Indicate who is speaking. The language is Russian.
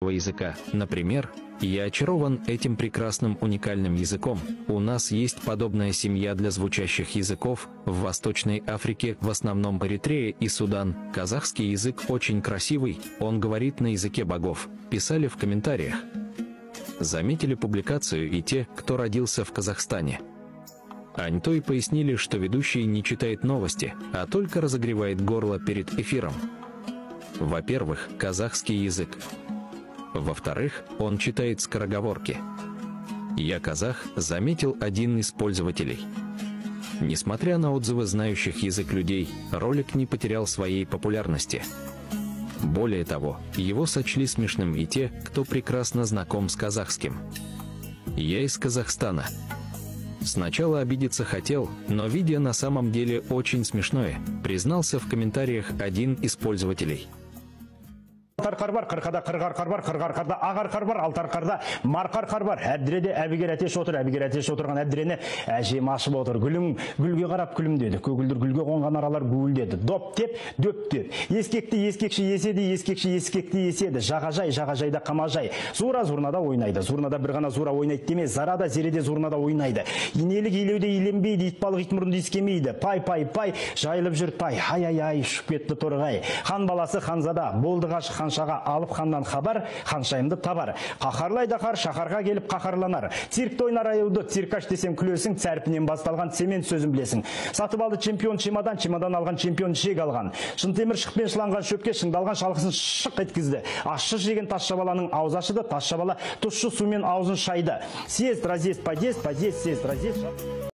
Speaker 1: казахского языка. Например, «Я очарован этим прекрасным уникальным языком. У нас есть подобная семья для звучащих языков в Восточной Африке, в основном Эритрея и Судан. Казахский язык очень красивый, он говорит на языке богов», писали в комментариях. Заметили публикацию и те, кто родился в Казахстане. Аньтой пояснили, что ведущий не читает новости, а только разогревает горло перед эфиром. Во-первых, казахский язык. Во-вторых, он читает скороговорки. «Я казах», заметил один из пользователей. Несмотря на отзывы знающих язык людей, ролик не потерял своей популярности. Более того, его сочли смешным и те, кто прекрасно знаком с казахским. «Я из Казахстана. Сначала обидеться хотел, но видео на самом деле очень смешное», признался в комментариях один из пользователей.
Speaker 2: Алтарқар бар, қырқарда ағарқар бар, алтарқарда марқарқар бар. Әбдіреде әбігер әтеш отыр, әбігер әтеш отырған әбдірені әжем ашып отыр. Гүлге қарап күлімдеді. Көгілдір гүлге қонған аралар гүлдеді. Доп деп, дөп деп. Ескекті ескекші еседі, ескекші ескекті еседі. Жағажай, жағажайда қамажай. Зура зурнада ойнайды. Зурнада бір ғана зура ойнайды демес, зарада зереде зурнада ойнайды. Инелік илеуде иленбейді, итбалық итмұрынды искемейді. Пай, пай, пай, жайылып жүр пай. Ай, ұшып кетті торғай. Хан баласы ханзада, болды ғашы ханшаға алып ханнан хабар, ханшайымды табар. Қақарлай дақар, шақарға келіп қақарланар. Циркті ойнар аюды, циркаш десем күлесің, цәрпінен басталған цемент сөзін білесің. Сатып алды чемпион чемодан, чемодан алған чемпион шек алған. Шынтемір шықпен шыланған шөпке шыңдалған шалқысын шық еткізді. Ашшы жеген тасша баланың ауыз ашыды, тасша бала тұщы сумен аузын шайды. Съезд, разъезд, подъезд, съезд, разъезд.